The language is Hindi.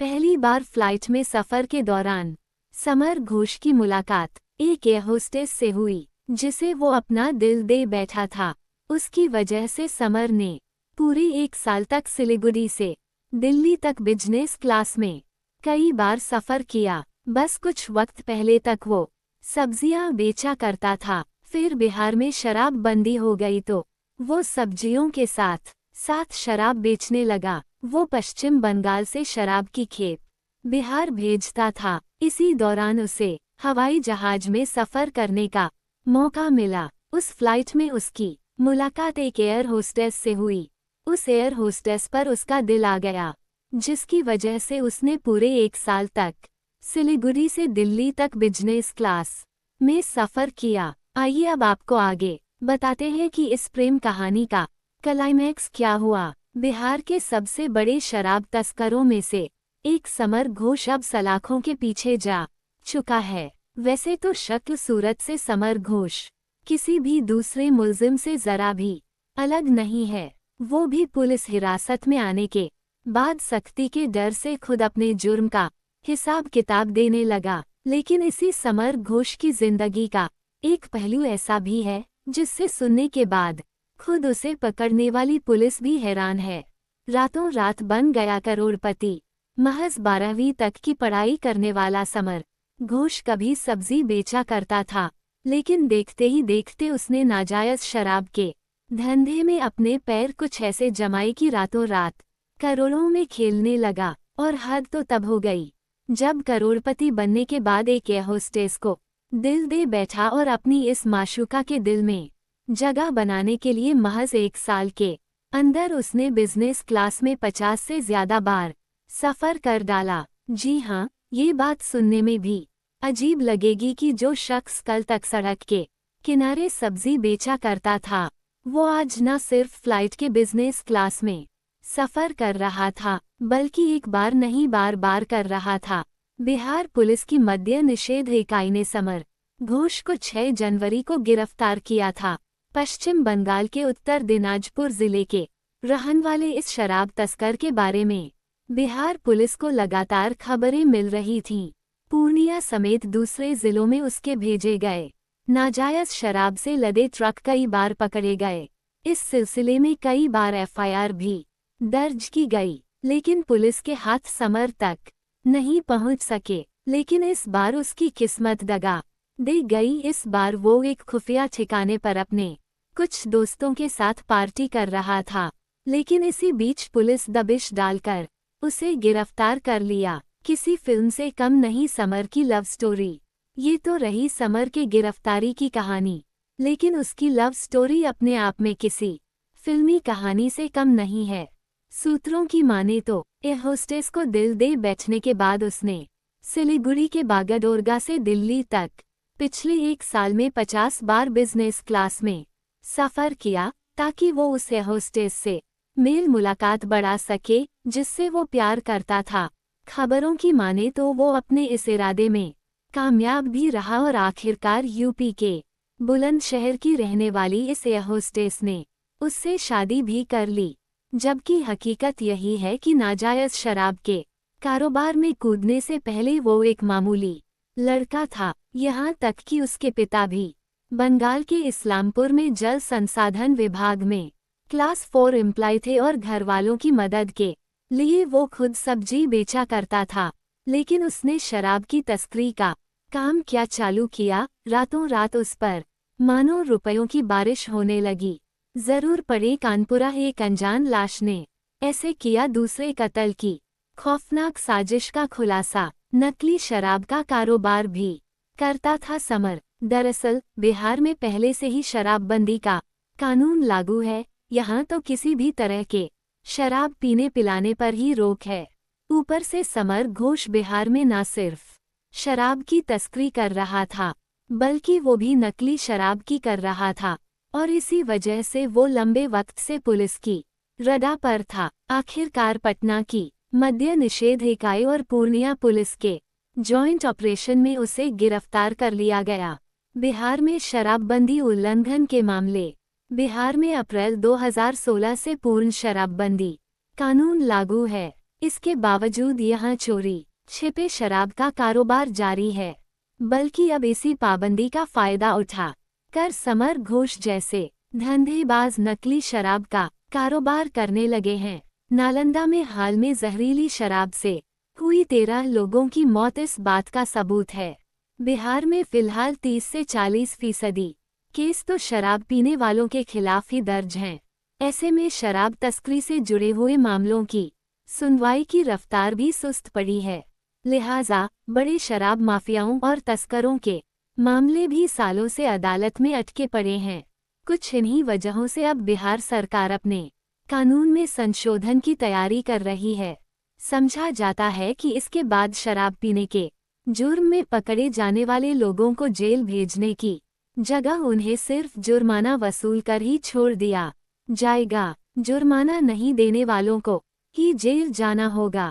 पहली बार फ्लाइट में सफर के दौरान समर घोष की मुलाकात एक एयर होस्टेस से हुई जिसे वो अपना दिल दे बैठा था। उसकी वजह से समर ने पूरे 1 साल तक सिलीगुड़ी से दिल्ली तक बिजनेस क्लास में कई बार सफर किया। बस कुछ वक्त पहले तक वो सब्जियां बेचा करता था, फिर बिहार में शराब बंदी हो गई तो वो सब्जियों के साथ साथ शराब बेचने लगा। वो पश्चिम बंगाल से शराब की खेप बिहार भेजता था। इसी दौरान उसे हवाई जहाज में सफर करने का मौका मिला। उस फ्लाइट में उसकी मुलाकात एक एयर होस्टेस से हुई। उस एयर होस्टेस पर उसका दिल आ गया, जिसकी वजह से उसने पूरे 1 साल तक सिलीगुड़ी से दिल्ली तक बिजनेस क्लास में सफर किया। आइए अब आपको आगे बताते हैं कि इस प्रेम कहानी का क्लाइमैक्स क्या हुआ। बिहार के सबसे बड़े शराब तस्करों में से एक समर घोष अब सलाखों के पीछे जा चुका है। वैसे तो शक्ल सूरत से समर घोष किसी भी दूसरे मुल्जिम से जरा भी अलग नहीं है। वो भी पुलिस हिरासत में आने के बाद सख्ती के डर से खुद अपने जुर्म का हिसाब किताब देने लगा। लेकिन इसी समर घोष की जिंदगी का एक पहलू ऐसा भी है जिससे सुनने के बाद खुद उसे पकड़ने वाली पुलिस भी हैरान है। रातों रात बन गया करोड़पति। महज 12वीं तक की पढ़ाई करने वाला समर घोष कभी सब्जी बेचा करता था, लेकिन देखते ही देखते उसने नाजायज शराब के धंधे में अपने पैर कुछ ऐसे जमाए कि रातों रात करोड़ों में खेलने लगा। और हद तो तब हो गई जब करोड़पति बनने के बाद एक एयर होस्टेस को दिल दे बैठा और अपनी इस माशूका के दिल में जगह बनाने के लिए महज 1 साल के अंदर उसने बिजनेस क्लास में 50 से ज्यादा बार सफर कर डाला। जी हाँ, ये बात सुनने में भी अजीब लगेगी कि जो शख्स कल तक सड़क के किनारे सब्जी बेचा करता था, वो आज न सिर्फ फ्लाइट के बिजनेस क्लास में सफर कर रहा था, बल्कि एक बार नहीं बार बार कर रहा था। बिहार पुलिस की मद्य निषेध इकाई ने समर घोष को 6 जनवरी को गिरफ्तार किया था। पश्चिम बंगाल के उत्तर दिनाजपुर जिले के रहने वाले इस शराब तस्कर के बारे में बिहार पुलिस को लगातार खबरें मिल रही थीं। पूर्णिया समेत दूसरे जिलों में उसके भेजे गए नाजायज शराब से लदे ट्रक कई बार पकड़े गए। इस सिलसिले में कई बार एफआईआर भी दर्ज की गई, लेकिन पुलिस के हाथ समर तक नहीं पहुंच सके। लेकिन इस बार उसकी किस्मत दगा दे गई। इस बार वो एक खुफिया ठिकाने पर अपने कुछ दोस्तों के साथ पार्टी कर रहा था, लेकिन इसी बीच पुलिस दबिश डालकर उसे गिरफ्तार कर लिया। किसी फिल्म से कम नहीं समर की लव स्टोरी। ये तो रही समर के गिरफ्तारी की कहानी, लेकिन उसकी लव स्टोरी अपने आप में किसी फिल्मी कहानी से कम नहीं है। सूत्रों की माने तो एयर होस्टेस को दिल दे बैठने के बाद उसने सिलीगुड़ी के बागडोरगा से दिल्ली तक पिछले 1 साल में 50 बार बिजनेस क्लास में सफर किया, ताकि वो उस एयर होस्टेस से मेल मुलाकात बढ़ा सके जिससे वो प्यार करता था। खबरों की माने तो वो अपने इस इरादे में कामयाब भी रहा और आखिरकार यूपी के बुलंदशहर की रहने वाली इस एयर होस्टेस ने उससे शादी भी कर ली। जबकि हकीकत यही है कि नाजायज शराब के कारोबार में कूदने से पहले वो एक मामूली लड़का था। यहाँ तक कि उसके पिता भी बंगाल के इस्लामपुर में जल संसाधन विभाग में क्लास 4 एम्प्लॉय थे और घरवालों की मदद के लिए वो खुद सब्जी बेचा करता था। लेकिन उसने शराब की तस्करी का काम क्या चालू किया, रातों रात उस पर मानो रुपयों की बारिश होने लगी। जरूर पड़े कानपुरा एक अनजान लाश ने ऐसे किया दूसरे कत्ल की खौफनाक साजिश का खुलासा। नकली शराब का कारोबार भी करता था समर। दरअसल बिहार में पहले से ही शराबबंदी का कानून लागू है। यहाँ तो किसी भी तरह के शराब पीने पिलाने पर ही रोक है। ऊपर से समर घोष बिहार में न सिर्फ शराब की तस्करी कर रहा था, बल्कि वो भी नकली शराब की कर रहा था, और इसी वजह से वो लंबे वक्त से पुलिस की रडा पर था। आखिरकार पटना की मद्य निषेध इकाई और पूर्णिया पुलिस के जॉइंट ऑपरेशन में उसे गिरफ्तार कर लिया गया। बिहार में शराबबंदी उल्लंघन के मामले। बिहार में अप्रैल 2016 से पूर्ण शराबबंदी कानून लागू है। इसके बावजूद यहाँ चोरी छिपे शराब का कारोबार जारी है, बल्कि अब इसी पाबंदी का फायदा उठा कर समर घोष जैसे धंधेबाज नकली शराब का कारोबार करने लगे हैं। नालंदा में हाल में जहरीली शराब से हुई 13 लोगों की मौत इस बात का सबूत है। बिहार में फिलहाल 30 से 40% केस तो शराब पीने वालों के खिलाफ ही दर्ज हैं। ऐसे में शराब तस्करी से जुड़े हुए मामलों की सुनवाई की रफ्तार भी सुस्त पड़ी है। लिहाजा बड़े शराब माफियाओं और तस्करों के मामले भी सालों से अदालत में अटके पड़े हैं। कुछ इन्हीं वजहों से अब बिहार सरकार अपने कानून में संशोधन की तैयारी कर रही है। समझा जाता है कि इसके बाद शराब पीने के जुर्म में पकड़े जाने वाले लोगों को जेल भेजने की जगह उन्हें सिर्फ जुर्माना वसूल कर ही छोड़ दिया जाएगा। जुर्माना नहीं देने वालों को ही जेल जाना होगा।